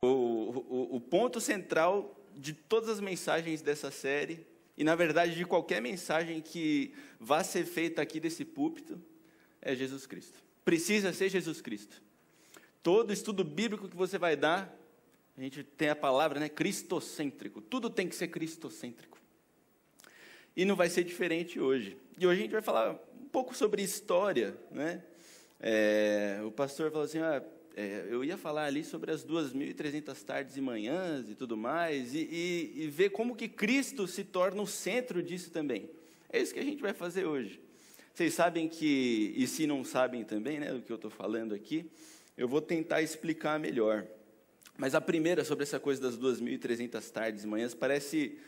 O ponto central de todas as mensagens dessa série, e na verdade de qualquer mensagem que vá ser feita aqui desse púlpito, é Jesus Cristo. Precisa ser Jesus Cristo. Todo estudo bíblico que você vai dar, a gente tem a palavra, né, cristocêntrico. Tudo tem que ser cristocêntrico. E não vai ser diferente hoje. E hoje a gente vai falar um pouco sobre história, né? O pastor falou assim, eu ia falar ali sobre as 2.300 tardes e manhãs e tudo mais, e ver como que Cristo se torna o centro disso também. É isso que a gente vai fazer hoje. Vocês sabem que, e se não sabem também, né, do que eu estou falando aqui, eu vou tentar explicar melhor. Mas a primeira, sobre essa coisa das 2.300 tardes e manhãs, parece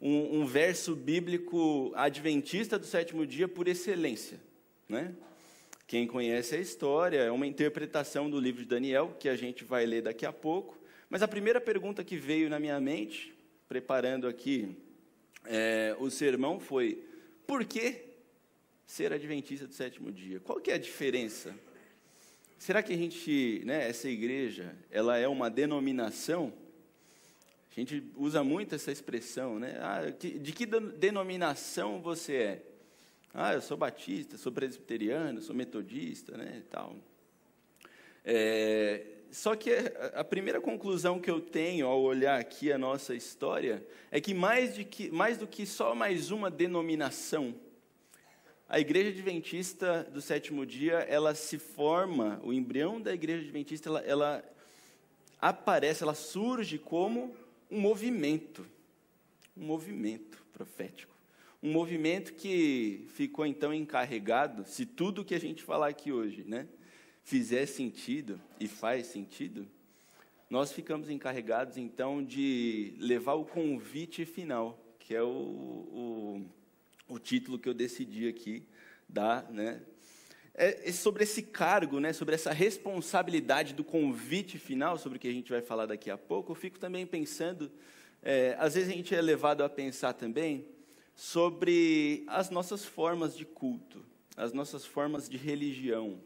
um verso bíblico adventista do sétimo dia por excelência, né? Quem conhece a história, é uma interpretação do livro de Daniel, que a gente vai ler daqui a pouco. Mas a primeira pergunta que veio na minha mente, preparando aqui o sermão, foi: por que ser adventista do sétimo dia? Qual que é a diferença? Será que a gente, né, essa igreja, ela é uma denominação? A gente usa muito essa expressão, né? De que denominação você é? Eu sou batista, sou presbiteriano, sou metodista, né, e tal. Só que a primeira conclusão que eu tenho ao olhar aqui a nossa história é que mais do que só mais uma denominação, a Igreja Adventista do Sétimo Dia, ela se forma, o embrião da Igreja Adventista, ela aparece, ela surge como um movimento profético. Um movimento que ficou, então, encarregado, se tudo que a gente falar aqui hoje, né, fizer sentido e faz sentido, nós ficamos encarregados, então, de levar o convite final, que é o título que eu decidi aqui dar, né? Sobre esse cargo, né, sobre essa responsabilidade do convite final, sobre o que a gente vai falar daqui a pouco, eu fico também pensando, às vezes a gente é levado a pensar também sobre as nossas formas de culto, as nossas formas de religião.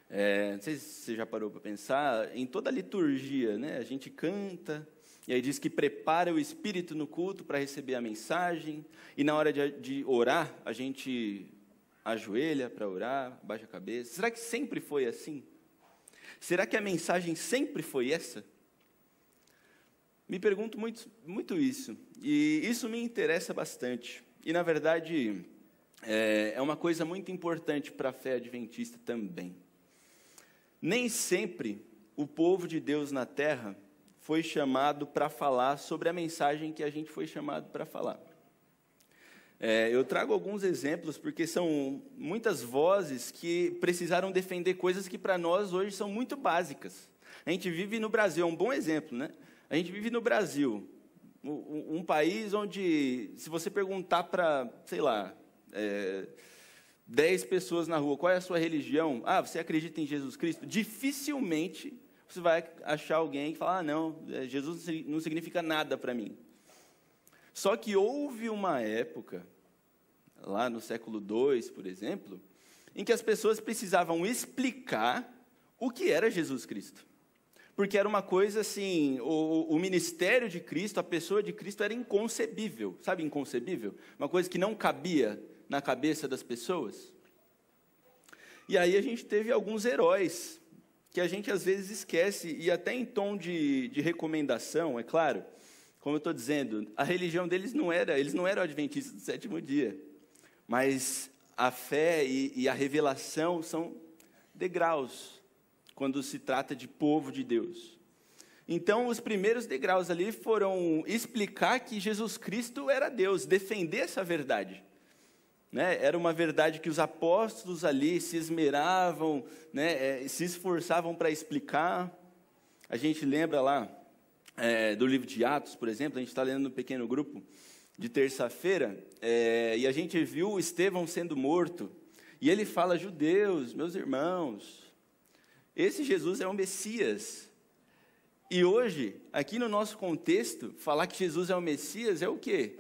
Não sei se você já parou para pensar, em toda a liturgia, né, a gente canta, e aí diz que prepara o espírito no culto para receber a mensagem, e na hora de orar, a gente ajoelha para orar, baixa a cabeça. Será que sempre foi assim? Será que a mensagem sempre foi essa? Me pergunto muito isso, e isso me interessa bastante. E, na verdade, é uma coisa muito importante para a fé adventista também. Nem sempre o povo de Deus na terra foi chamado para falar sobre a mensagem que a gente foi chamado para falar. Eu trago alguns exemplos, porque são muitas vozes que precisaram defender coisas que para nós hoje são muito básicas. A gente vive no Brasil, é um bom exemplo, né? A gente vive no Brasil, um país onde, se você perguntar para, sei lá, 10 pessoas na rua, qual é a sua religião? Você acredita em Jesus Cristo? Dificilmente você vai achar alguém que fala, não, Jesus não significa nada para mim. Só que houve uma época, lá no século II, por exemplo, em que as pessoas precisavam explicar o que era Jesus Cristo. Porque era uma coisa assim, o ministério de Cristo, a pessoa de Cristo era inconcebível. Sabe inconcebível? Uma coisa que não cabia na cabeça das pessoas. E aí a gente teve alguns heróis, que a gente às vezes esquece, e até em tom de recomendação, é claro, como eu estou dizendo, a religião deles eles não eram adventistas do sétimo dia, mas a fé e a revelação são degraus, quando se trata de povo de Deus. Então, os primeiros degraus ali foram explicar que Jesus Cristo era Deus, defender essa verdade. Né? Era uma verdade que os apóstolos ali se esmeravam, né, se esforçavam para explicar. A gente lembra lá do livro de Atos, por exemplo, a gente está lendo no pequeno grupo de terça-feira, e a gente viu Estevão sendo morto, e ele fala, judeus, meus irmãos, esse Jesus é o Messias. E hoje, aqui no nosso contexto, falar que Jesus é o Messias é o quê?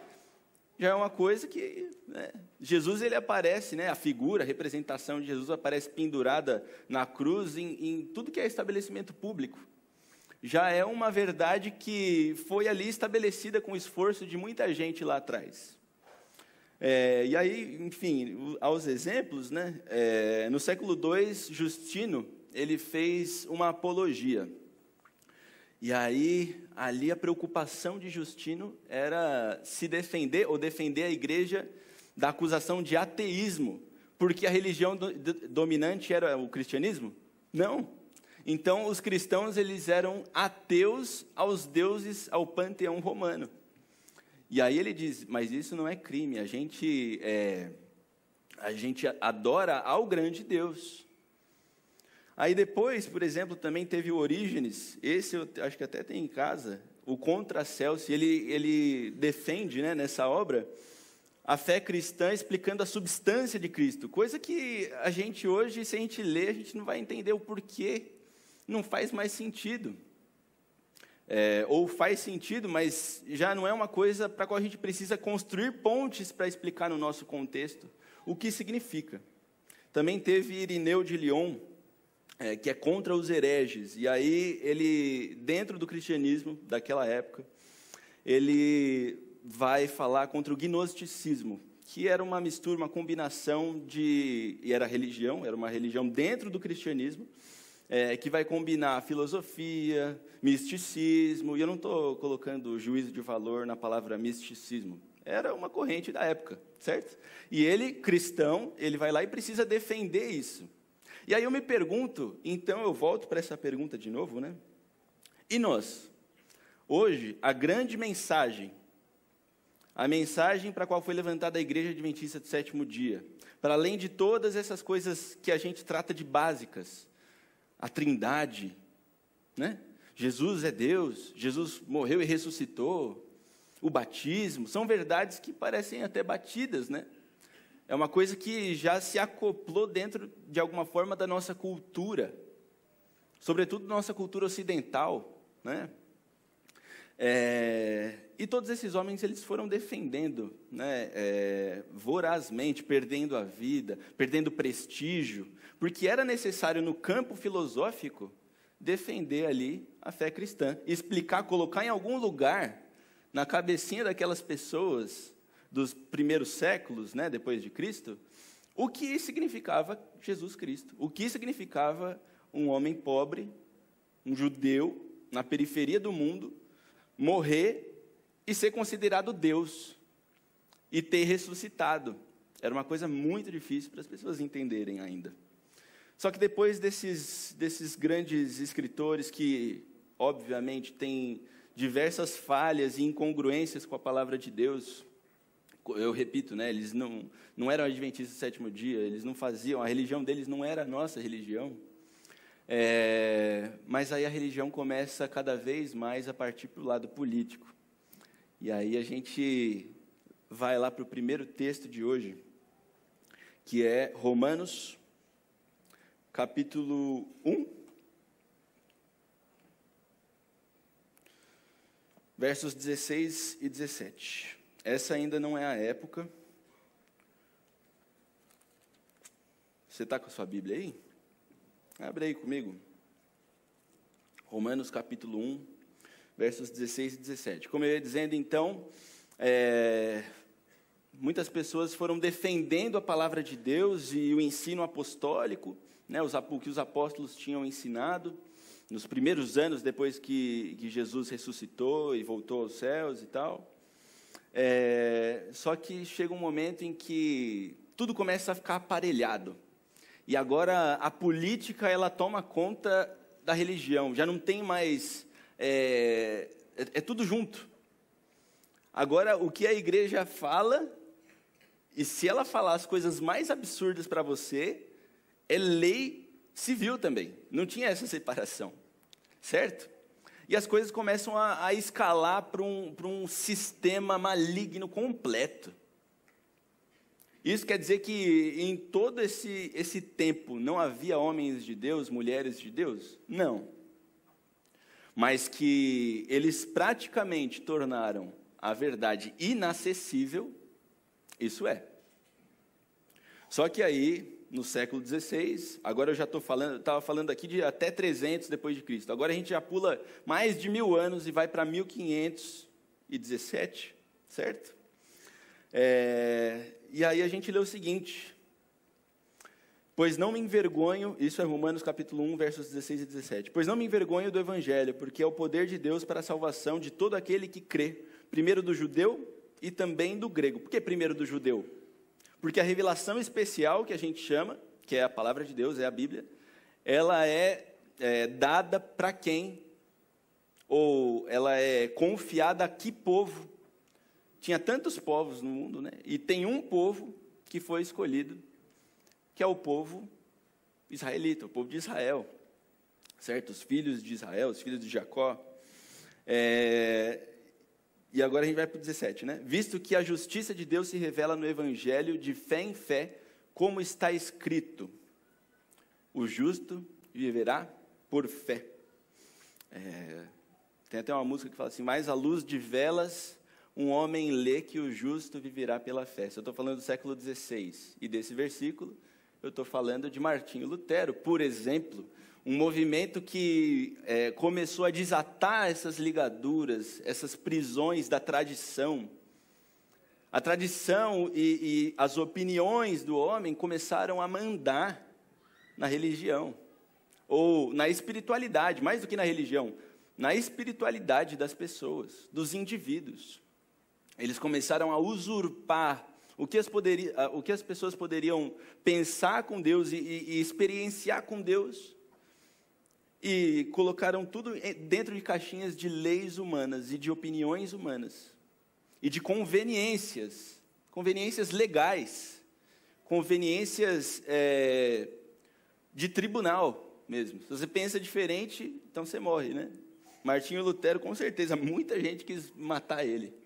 Já é uma coisa que, né, Jesus ele aparece, né, a figura, a representação de Jesus aparece pendurada na cruz em tudo que é estabelecimento público. já é uma verdade que foi ali estabelecida com o esforço de muita gente lá atrás. E aí, enfim, aos exemplos, né? No século II, Justino, ele fez uma apologia. E aí, ali a preocupação de Justino era se defender, ou defender a igreja da acusação de ateísmo, porque a religião dominante era o cristianismo? Não. Então, os cristãos, eles eram ateus aos deuses, ao panteão romano. E aí ele diz, mas isso não é crime, a gente adora ao grande Deus. Aí depois, por exemplo, também teve o Orígenes, esse eu acho que até tem em casa, o Contra Celsi, ele defende, né, nessa obra, a fé cristã explicando a substância de Cristo, coisa que a gente hoje, se a gente ler, a gente não vai entender o porquê, não faz mais sentido. Ou faz sentido, mas já não é uma coisa para a qual a gente precisa construir pontes para explicar no nosso contexto o que significa. Também teve Irineu de Lyon, que é contra os hereges, e aí ele, dentro do cristianismo daquela época, ele vai falar contra o gnosticismo, que era uma mistura, uma combinação e era uma religião dentro do cristianismo, que vai combinar filosofia, misticismo, e eu não estou colocando juízo de valor na palavra misticismo, era uma corrente da época, certo? E ele, cristão, ele vai lá e precisa defender isso. E aí eu me pergunto, então eu volto para essa pergunta de novo, né? E nós? Hoje, a grande mensagem, a mensagem para a qual foi levantada a Igreja Adventista do Sétimo Dia, para além de todas essas coisas que a gente trata de básicas, a Trindade, né? Jesus é Deus, Jesus morreu e ressuscitou, o batismo, são verdades que parecem até batidas, né? É uma coisa que já se acoplou dentro, de alguma forma, da nossa cultura, sobretudo nossa cultura ocidental, né? E todos esses homens, eles foram defendendo, né, vorazmente, perdendo a vida, perdendo prestígio, porque era necessário, no campo filosófico, defender ali a fé cristã, explicar, colocar em algum lugar, na cabecinha daquelas pessoas dos primeiros séculos, né, depois de Cristo, o que significava Jesus Cristo, o que significava um homem pobre, um judeu, na periferia do mundo, morrer e ser considerado Deus, e ter ressuscitado. Era uma coisa muito difícil para as pessoas entenderem ainda. Só que depois desses grandes escritores que, obviamente, têm diversas falhas e incongruências com a palavra de Deus, eu repito, né, eles não eram adventistas do sétimo dia, eles não faziam, a religião deles não era a nossa religião, mas aí a religião começa cada vez mais a partir para o lado político. E aí a gente vai lá para o primeiro texto de hoje, que é Romanos, capítulo 1, versos 16 e 17. Essa ainda não é a época. Você está com a sua Bíblia aí? Abre aí comigo. Romanos capítulo 1, versos 16 e 17. Como eu ia dizendo, então, muitas pessoas foram defendendo a palavra de Deus e o ensino apostólico, né, o que os apóstolos tinham ensinado, nos primeiros anos depois que Jesus ressuscitou e voltou aos céus e tal. Só que chega um momento em que tudo começa a ficar aparelhado. E agora a política, ela toma conta da religião, já não tem mais... É tudo junto. Agora, o que a igreja fala, e se ela falar as coisas mais absurdas para você, é lei civil também. Não tinha essa separação, certo? E as coisas começam a escalar para um sistema maligno completo. Isso quer dizer que em todo esse tempo não havia homens de Deus, mulheres de Deus? Não. Mas que eles praticamente tornaram a verdade inacessível, isso é. Só que aí no século XVI, agora eu já estava falando aqui de até 300 depois de Cristo. Agora a gente já pula mais de 1000 anos e vai para 1517, certo? E aí a gente lê o seguinte: pois não me envergonho, isso é Romanos capítulo 1, versos 16 e 17. Pois não me envergonho do evangelho, porque é o poder de Deus para a salvação de todo aquele que crê, primeiro do judeu e também do grego. Por que primeiro do judeu? Porque a revelação especial que a gente chama, que é a palavra de Deus, é a Bíblia, ela é dada para quem? Ou ela é confiada a que povo? Tinha tantos povos no mundo, né? E tem um povo que foi escolhido, que é o povo israelita, o povo de Israel, certo? Os filhos de Israel, os filhos de Jacó. E agora a gente vai para o 17, né? Visto que a justiça de Deus se revela no evangelho de fé em fé, como está escrito: o justo viverá por fé. Tem até uma música que fala assim: mais à luz de velas um homem lê que o justo viverá pela fé. Se eu estou falando do século XVI e desse versículo, eu estou falando de Martinho Lutero, por exemplo, um movimento que começou a desatar essas ligaduras, essas prisões da tradição. A tradição e as opiniões do homem começaram a mandar na religião, ou na espiritualidade, mais do que na religião, na espiritualidade das pessoas, dos indivíduos. Eles começaram a usurpar o que as pessoas poderiam pensar com Deus e experienciar com Deus, e colocaram tudo dentro de caixinhas de leis humanas e de opiniões humanas, e de conveniências legais, conveniências de tribunal mesmo. Se você pensa diferente, então você morre, né? Martinho Lutero, com certeza, muita gente quis matar ele.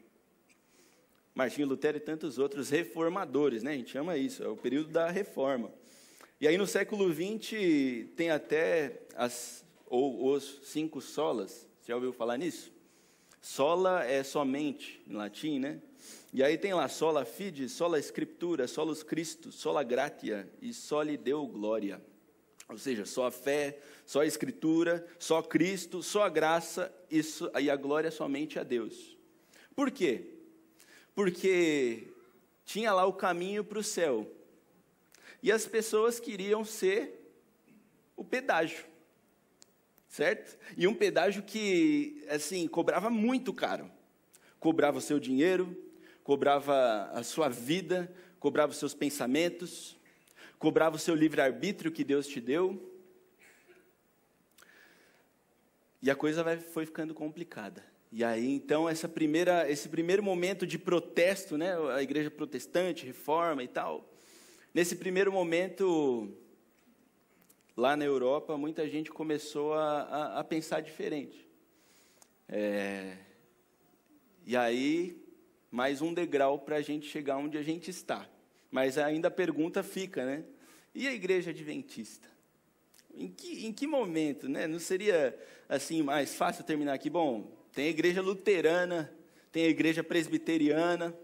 Martinho Lutero e tantos outros reformadores, né? A gente chama isso, é o período da reforma. E aí no século XX tem até os 5 solas. Você já ouviu falar nisso? Sola é somente, em latim, né? E aí tem lá sola fide, sola scriptura, solus Christus, sola gratia e soli Deo gloria. Ou seja, só a fé, só a escritura, só Cristo, só a graça e a glória somente a Deus. Por quê? Porque tinha lá o caminho para o céu, e as pessoas queriam ser o pedágio, certo? E um pedágio que, assim, cobrava muito caro, cobrava o seu dinheiro, cobrava a sua vida, cobrava os seus pensamentos, cobrava o seu livre-arbítrio que Deus te deu, e a coisa foi ficando complicada. E aí, então, esse primeiro momento de protesto, né, a igreja protestante, reforma e tal, nesse primeiro momento, lá na Europa, muita gente começou a pensar diferente. E aí, mais um degrau para a gente chegar onde a gente está. Mas ainda a pergunta fica, né? E a igreja adventista? Em que momento, né? Não seria, assim, mais fácil terminar aqui? Bom, tem a igreja luterana, tem a igreja presbiteriana,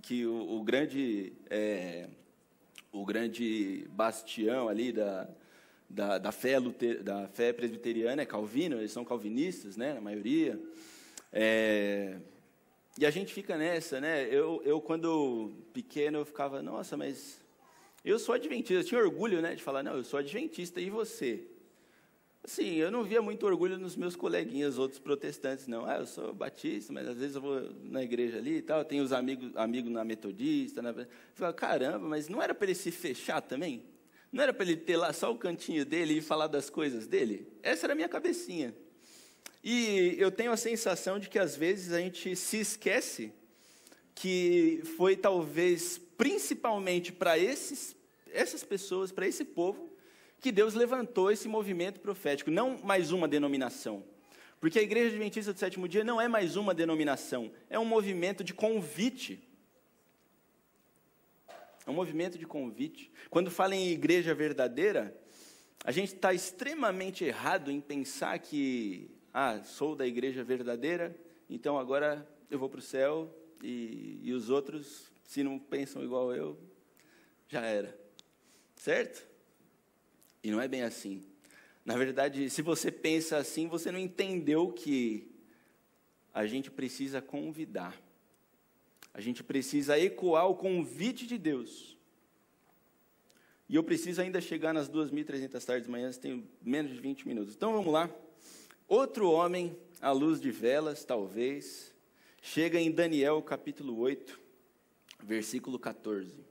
que o grande bastião ali da fé presbiteriana é Calvino, eles são calvinistas, né, na maioria. E a gente fica nessa, né? Eu quando pequeno, eu ficava, nossa, mas eu sou adventista. Eu tinha orgulho, né, de falar, não, eu sou adventista, e você? Assim, eu não via muito orgulho nos meus coleguinhas, outros protestantes, não. Eu sou batista, mas às vezes eu vou na igreja ali e tal, tenho os amigos na metodista. Eu falava, caramba, mas não era para ele se fechar também? Não era para ele ter lá só o cantinho dele e falar das coisas dele? Essa era a minha cabecinha. E eu tenho a sensação de que, às vezes, a gente se esquece que foi, talvez, principalmente para essas pessoas, para esse povo, que Deus levantou esse movimento profético, não mais uma denominação. Porque a Igreja Adventista do Sétimo Dia não é mais uma denominação, é um movimento de convite. É um movimento de convite. Quando fala em igreja verdadeira, a gente está extremamente errado em pensar que, sou da igreja verdadeira, então agora eu vou para o céu e os outros, se não pensam igual eu, já era. certo? E não é bem assim. Na verdade, se você pensa assim, você não entendeu que a gente precisa convidar. A gente precisa ecoar o convite de Deus. E eu preciso ainda chegar nas 2.300 tardes manhãs, tenho menos de 20 minutos. Então vamos lá. Outro homem, à luz de velas, talvez, chega em Daniel capítulo 8, versículo 14.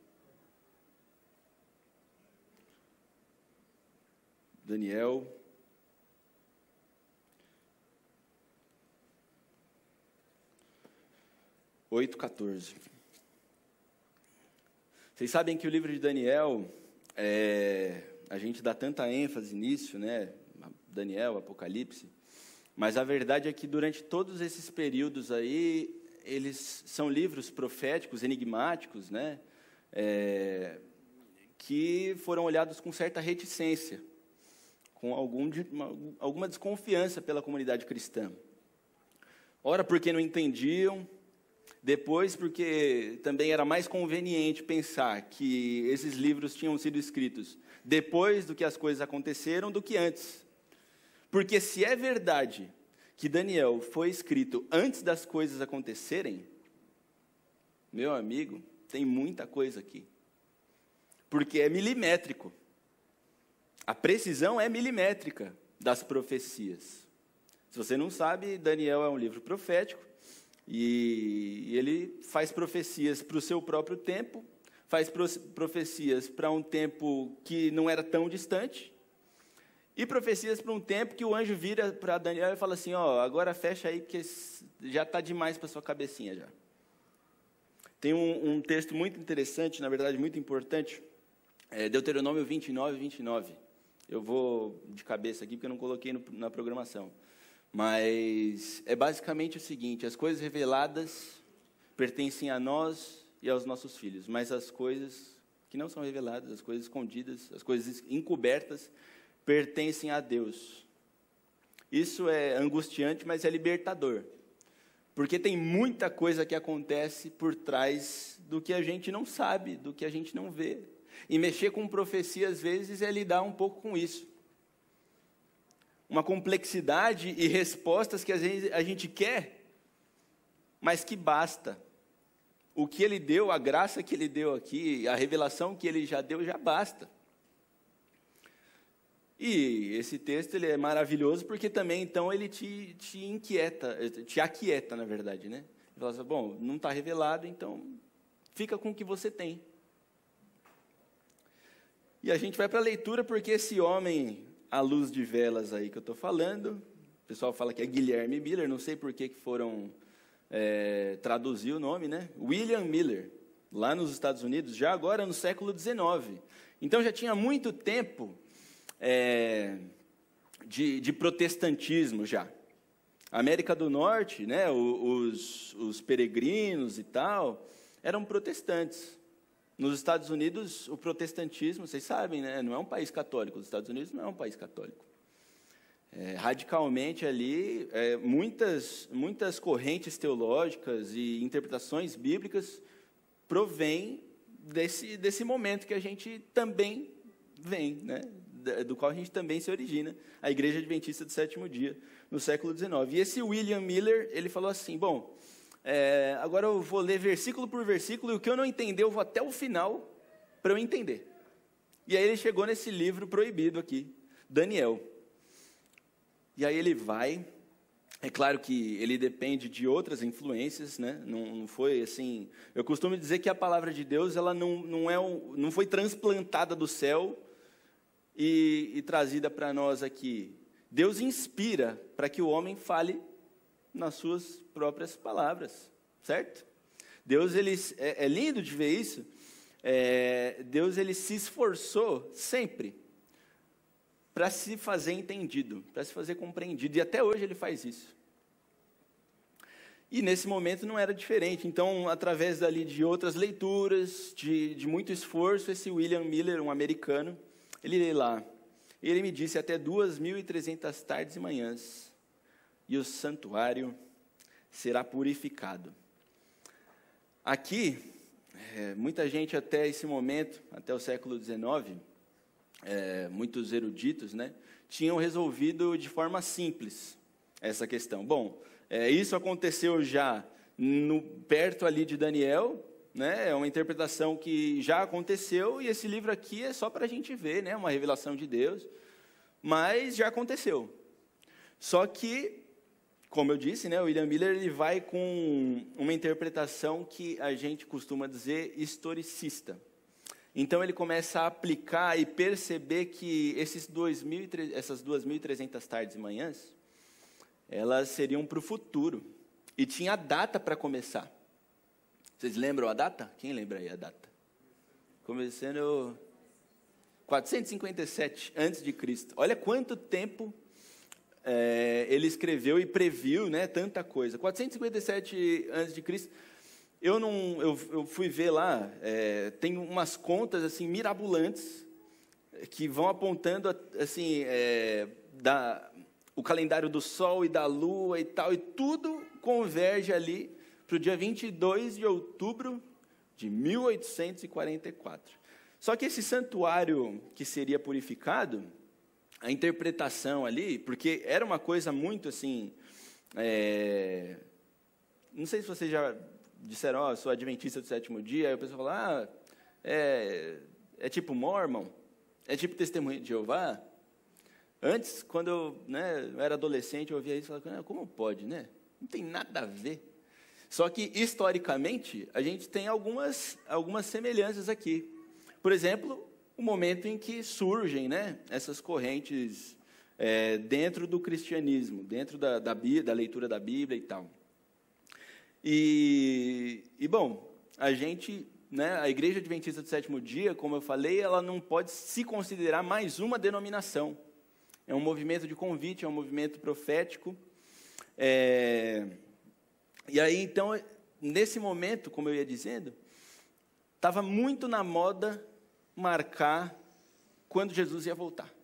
Daniel 8:14. Vocês sabem que o livro de Daniel, a gente dá tanta ênfase nisso, né? Daniel, Apocalipse, mas a verdade é que durante todos esses períodos aí, eles são livros proféticos, enigmáticos, né? Que foram olhados com certa reticência, com alguma desconfiança pela comunidade cristã. Ora, porque não entendiam, depois porque também era mais conveniente pensar que esses livros tinham sido escritos depois do que as coisas aconteceram do que antes. Porque se é verdade que Daniel foi escrito antes das coisas acontecerem, meu amigo, tem muita coisa aqui. Porque é milimétrico. A precisão é milimétrica das profecias. Se você não sabe, Daniel é um livro profético e ele faz profecias para o seu próprio tempo, faz profecias para um tempo que não era tão distante e profecias para um tempo que o anjo vira para Daniel e fala assim, agora fecha aí porque já está demais para sua cabecinha já. Tem um texto muito interessante, na verdade muito importante, Deuteronômio 29:29. Eu vou de cabeça aqui porque eu não coloquei na programação. Mas é basicamente o seguinte, as coisas reveladas pertencem a nós e aos nossos filhos, mas as coisas que não são reveladas, as coisas escondidas, as coisas encobertas, pertencem a Deus. Isso é angustiante, mas é libertador. Porque tem muita coisa que acontece por trás do que a gente não sabe, do que a gente não vê. E mexer com profecia, às vezes, é lidar um pouco com isso. Uma complexidade e respostas que, às vezes, a gente quer, mas que basta. O que ele deu, a graça que ele deu aqui, a revelação que ele já deu, já basta. E esse texto ele é maravilhoso porque também, então, ele te inquieta, te aquieta, na verdade, né? Ele fala assim, bom, não está revelado, então fica com o que você tem. E a gente vai para a leitura porque esse homem, à luz de velas aí que eu estou falando, o pessoal fala que é Guilherme Miller, não sei por que foram traduzir o nome, né? William Miller, lá nos Estados Unidos, já agora no século XIX. Então já tinha muito tempo de protestantismo já. A América do Norte, né, os peregrinos e tal, eram protestantes. Nos Estados Unidos, o protestantismo, vocês sabem, né, não é um país católico. Os Estados Unidos não é um país católico. Radicalmente ali, muitas correntes teológicas e interpretações bíblicas provêm desse momento que a gente também vem, né, do qual a gente também se origina, a Igreja Adventista do Sétimo Dia, no século XIX. E esse William Miller, ele falou assim, bom, agora eu vou ler versículo por versículo, e o que eu não entender, eu vou até o final para eu entender. E aí ele chegou nesse livro proibido aqui, Daniel. E aí ele vai, é claro que ele depende de outras influências, né? Não foi assim... Eu costumo dizer que a palavra de Deus ela não foi transplantada do céu e trazida para nós aqui. Deus inspira para que o homem fale nas suas próprias palavras, certo? Deus, é lindo de ver isso. Deus, ele se esforçou sempre para se fazer entendido, para se fazer compreendido, e até hoje ele faz isso. E nesse momento não era diferente. Então, através dali de outras leituras, de muito esforço, esse William Miller, um americano, ele lê lá, ele me disse, até 2.300 tardes e manhãs, e o santuário será purificado. Aqui, muita gente até esse momento, até o século XIX, muitos eruditos, né, tinham resolvido de forma simples essa questão. Bom, isso aconteceu já perto ali de Daniel, né, é uma interpretação que já aconteceu, e esse livro aqui é só para a gente ver, né, uma revelação de Deus, mas já aconteceu. Só que, como eu disse, né, o William Miller ele vai com uma interpretação que a gente costuma dizer historicista. Então, ele começa a aplicar e perceber que essas 2.300 tardes e manhãs, elas seriam para o futuro. E tinha data para começar. Vocês lembram a data? Quem lembra aí a data? Começando 457 a.C. Olha quanto tempo ele escreveu e previu, né, tanta coisa. 457 a.C., eu fui ver lá, tem umas contas assim mirabolantes que vão apontando assim, o calendário do Sol e da Lua e tal, e tudo converge ali para o dia 22 de outubro de 1844. Só que esse santuário que seria purificado, a interpretação ali, porque era uma coisa muito assim, não sei se vocês já disseram, eu sou adventista do sétimo dia, aí o pessoal fala, é tipo Mormon, é tipo Testemunho de Jeová. Antes, quando eu era adolescente, eu ouvia isso e falava, como pode, né? Não tem nada a ver. Só que, historicamente, a gente tem algumas semelhanças aqui. Por exemplo, o momento em que surgem, né, essas correntes dentro do cristianismo, dentro da leitura da Bíblia e tal. E bom, a gente, né, a Igreja Adventista do Sétimo Dia, como eu falei, ela não pode se considerar mais uma denominação. É um movimento de convite, é um movimento profético. E aí, então, nesse momento, como eu ia dizendo, estava muito na moda marcar quando Jesus ia voltar.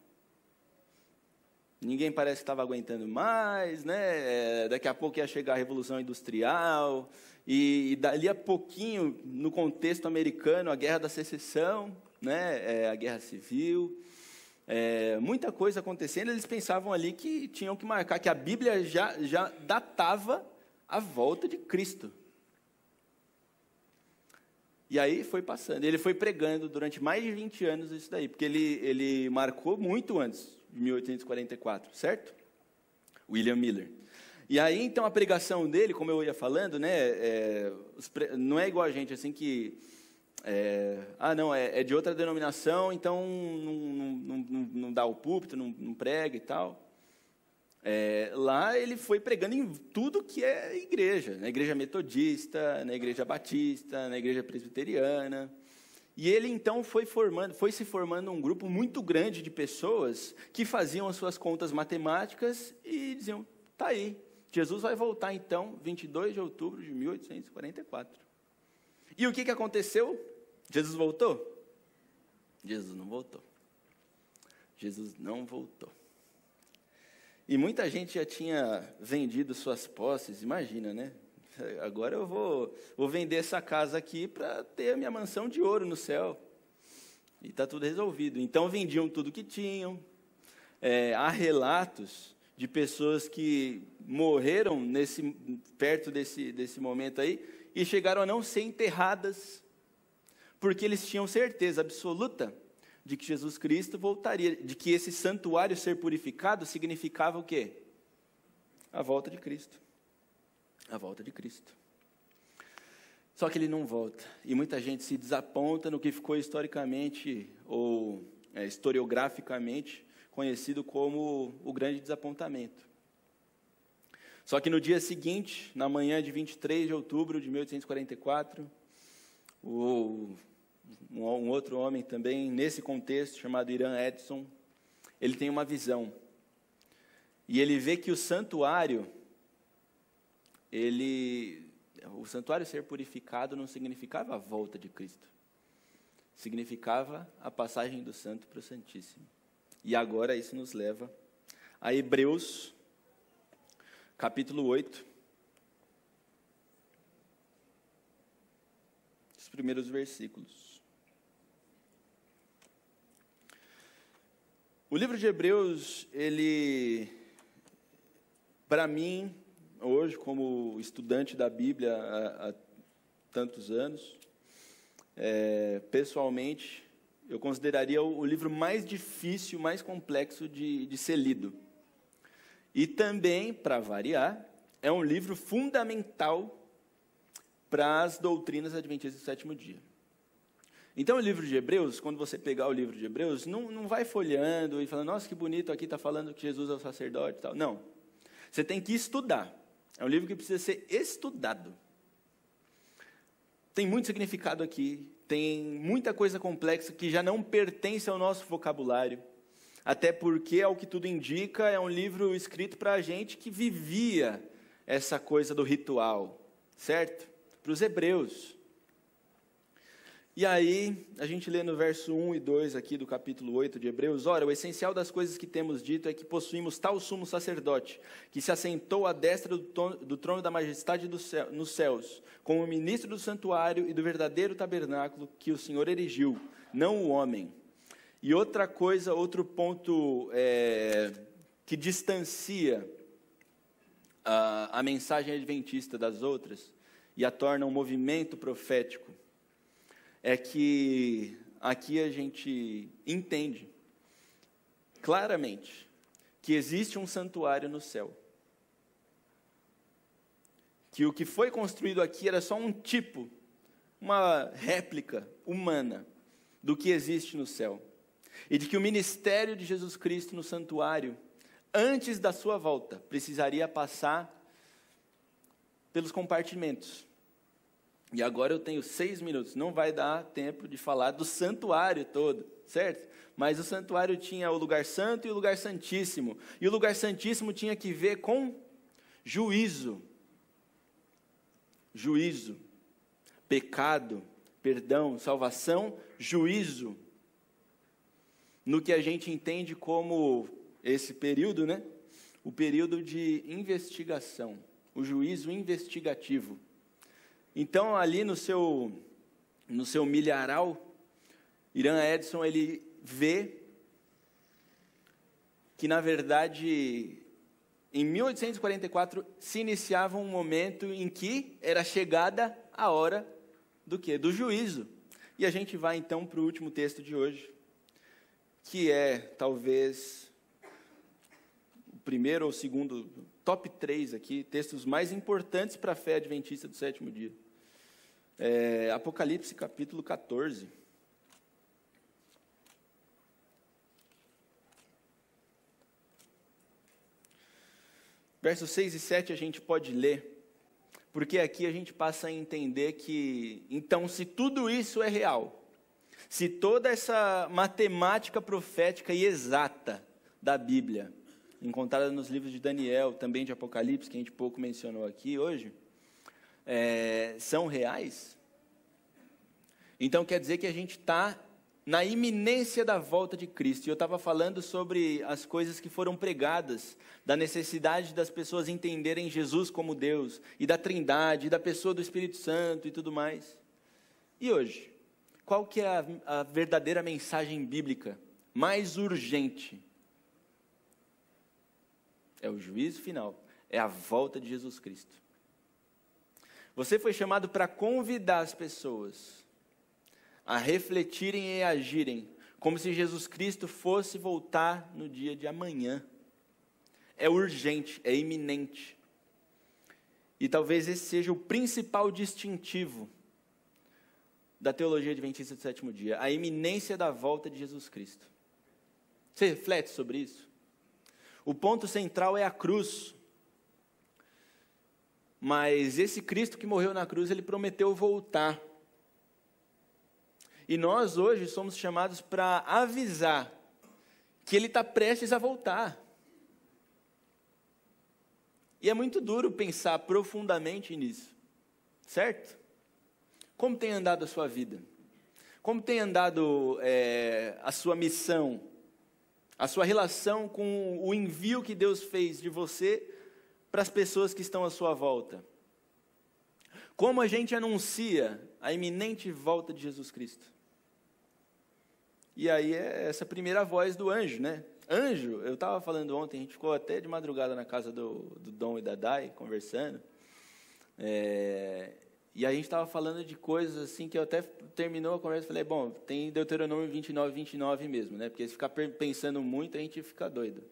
Ninguém parece que estava aguentando mais, né? Daqui a pouco ia chegar a Revolução Industrial, e dali a pouquinho, no contexto americano, a Guerra da Secessão, né? A Guerra Civil, muita coisa acontecendo. Eles pensavam ali que tinham que marcar, que a Bíblia já datava a volta de Cristo. E aí foi passando, ele foi pregando durante mais de 20 anos isso daí, porque ele marcou muito antes de 1844, certo? William Miller. E aí, então, a pregação dele, como eu ia falando, né, não é igual a gente, assim, que, é de outra denominação, então não dá o púlpito, não prega e tal. Lá ele foi pregando em tudo que é igreja, na igreja metodista, na igreja batista, na igreja presbiteriana. E ele então foi se formando um grupo muito grande de pessoas que faziam as suas contas matemáticas e diziam, tá aí, Jesus vai voltar então, 22 de outubro de 1844. E o que aconteceu? Jesus voltou? Jesus não voltou. Jesus não voltou. E muita gente já tinha vendido suas posses, imagina, né? Agora eu vou vender essa casa aqui para ter a minha mansão de ouro no céu. E está tudo resolvido. Então vendiam tudo que tinham. Há relatos de pessoas que morreram perto desse momento aí e chegaram a não ser enterradas, porque eles tinham certeza absoluta de que Jesus Cristo voltaria, de que esse santuário ser purificado significava o quê? A volta de Cristo. A volta de Cristo. Só que ele não volta. E muita gente se desaponta no que ficou historicamente, ou historiograficamente, conhecido como o grande desapontamento. Só que no dia seguinte, na manhã de 23 de outubro de 1844, um outro homem também, nesse contexto, chamado Irã Edson, ele tem uma visão. E ele vê que o santuário ser purificado não significava a volta de Cristo. Significava a passagem do santo para o santíssimo. E agora isso nos leva a Hebreus, capítulo 8. Os primeiros versículos. O livro de Hebreus, ele, para mim, hoje, como estudante da Bíblia há tantos anos, pessoalmente, eu consideraria o livro mais difícil, mais complexo de ser lido. E também, para variar, é um livro fundamental para as doutrinas adventistas do sétimo dia. Então, o livro de Hebreus, quando você pegar o livro de Hebreus, não vai folheando e falando, nossa, que bonito, aqui está falando que Jesus é o sacerdote e tal. Não. Você tem que estudar. É um livro que precisa ser estudado. Tem muito significado aqui, tem muita coisa complexa que já não pertence ao nosso vocabulário. Até porque, ao que tudo indica, é um livro escrito para a gente que vivia essa coisa do ritual, certo? Para os hebreus. E aí, a gente lê no verso 1 e 2 aqui do capítulo 8 de Hebreus, ora, o essencial das coisas que temos dito é que possuímos tal sumo sacerdote, que se assentou à destra do trono da majestade nos céus, como ministro do santuário e do verdadeiro tabernáculo que o Senhor erigiu, não o homem. E outra coisa, outro ponto que distancia a mensagem adventista das outras e a torna um movimento profético, é que aqui a gente entende claramente que existe um santuário no céu. Que o que foi construído aqui era só um tipo, uma réplica humana do que existe no céu. E de que o ministério de Jesus Cristo no santuário, antes da sua volta, precisaria passar pelos compartimentos. E agora eu tenho 6 minutos, não vai dar tempo de falar do santuário todo, certo? Mas o santuário tinha o lugar santo e o lugar santíssimo. E o lugar santíssimo tinha que ver com juízo. Juízo, pecado, perdão, salvação, juízo. No que a gente entende como esse período, né? O período de investigação, o juízo investigativo. Então, ali no seu milharal, Irã Edson, ele vê que, na verdade, em 1844, se iniciava um momento em que era chegada a hora do quê? Do juízo. E a gente vai, então, para o último texto de hoje, que é, talvez, o primeiro ou segundo, top 3 aqui, textos mais importantes para a fé adventista do sétimo dia. Apocalipse, capítulo 14. Versos 6 e 7 a gente pode ler, porque aqui a gente passa a entender que, então, se tudo isso é real, se toda essa matemática profética e exata da Bíblia, encontrada nos livros de Daniel, também de Apocalipse, que a gente pouco mencionou aqui hoje, são reais, então quer dizer que a gente está na iminência da volta de Cristo. E eu estava falando sobre as coisas que foram pregadas, da necessidade das pessoas entenderem Jesus como Deus, e da Trindade, e da pessoa do Espírito Santo e tudo mais. E hoje, qual que é a verdadeira mensagem bíblica mais urgente? É o juízo final, é a volta de Jesus Cristo. Você foi chamado para convidar as pessoas a refletirem e agirem como se Jesus Cristo fosse voltar no dia de amanhã. É urgente, é iminente. E talvez esse seja o principal distintivo da teologia adventista do sétimo dia, a iminência da volta de Jesus Cristo. Você reflete sobre isso? O ponto central é a cruz. Mas esse Cristo que morreu na cruz, ele prometeu voltar. E nós hoje somos chamados para avisar que ele está prestes a voltar. E é muito duro pensar profundamente nisso, certo? Como tem andado a sua vida? Como tem andado a sua missão? A sua relação com o envio que Deus fez de você para as pessoas que estão à sua volta? Como a gente anuncia a iminente volta de Jesus Cristo? E aí é essa primeira voz do anjo, né? Anjo, eu estava falando ontem, a gente ficou até de madrugada na casa do Dom e da Dai, conversando. E a gente estava falando de coisas assim que eu até terminou a conversa e falei, bom, tem Deuteronômio 29 mesmo, né? Porque se ficar pensando muito, a gente fica doido.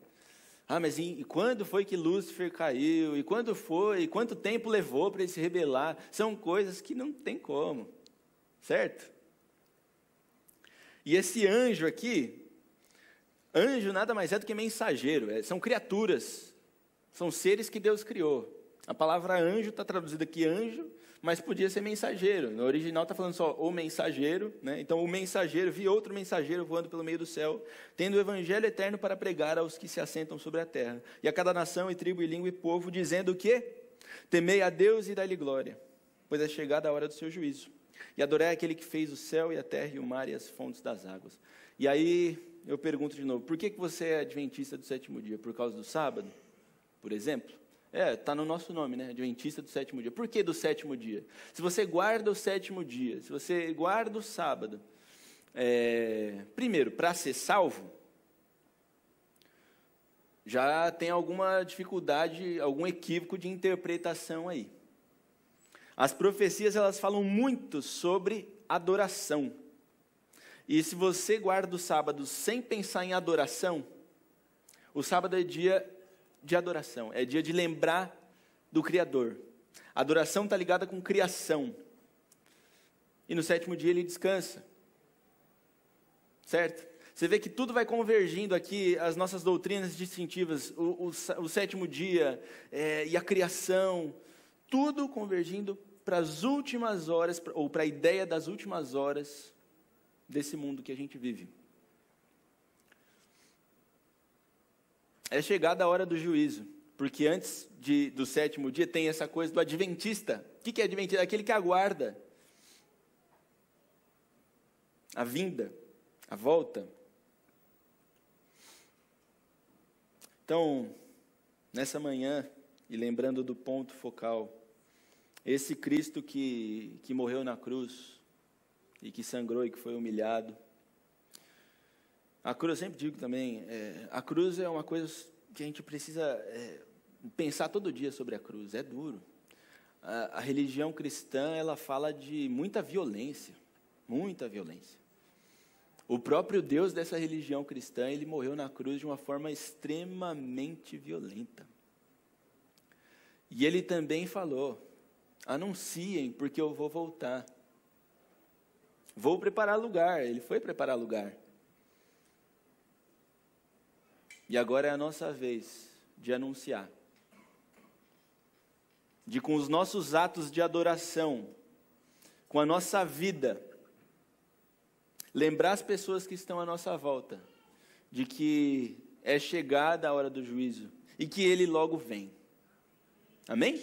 Mas e quando foi que Lúcifer caiu? E quando foi? E quanto tempo levou para ele se rebelar? São coisas que não tem como, certo? E esse anjo aqui, anjo nada mais é do que mensageiro, são criaturas, são seres que Deus criou. A palavra anjo está traduzida aqui anjo, mas podia ser mensageiro. No original está falando só o mensageiro, né? Então o mensageiro, vi outro mensageiro voando pelo meio do céu, tendo o evangelho eterno para pregar aos que se assentam sobre a terra, e a cada nação e tribo e língua e povo, dizendo o quê? Temei a Deus e dai-lhe glória, pois é chegada a hora do seu juízo. E adorai aquele que fez o céu e a terra e o mar e as fontes das águas. E aí eu pergunto de novo, por que você é adventista do sétimo dia? Por causa do sábado, por exemplo? Está no nosso nome, né? Adventista do sétimo dia. Por que do sétimo dia? Se você guarda o sétimo dia, se você guarda o sábado, primeiro, para ser salvo, já tem alguma dificuldade, algum equívoco de interpretação aí. As profecias, elas falam muito sobre adoração. E se você guarda o sábado sem pensar em adoração, o sábado é dia de adoração, é dia de lembrar do Criador. A adoração está ligada com criação. E no sétimo dia ele descansa. Certo? Você vê que tudo vai convergindo aqui, as nossas doutrinas distintivas, o sétimo dia e a criação, tudo convergindo para as últimas horas, ou para a ideia das últimas horas desse mundo que a gente vive. É chegada a hora do juízo, porque antes do sétimo dia tem essa coisa do adventista. O que é adventista? Aquele que aguarda a vinda, a volta. Então, nessa manhã, e lembrando do ponto focal, esse Cristo que morreu na cruz, e que sangrou e que foi humilhado, a cruz, eu sempre digo também, a cruz é uma coisa que a gente precisa pensar todo dia sobre a cruz, é duro. A religião cristã, ela fala de muita violência, muita violência. O próprio Deus dessa religião cristã, ele morreu na cruz de uma forma extremamente violenta. E ele também falou, anunciem, porque eu vou voltar. Vou preparar lugar, ele foi preparar lugar. E agora é a nossa vez de anunciar. De com os nossos atos de adoração, com a nossa vida, lembrar as pessoas que estão à nossa volta, de que é chegada a hora do juízo, e que ele logo vem. Amém?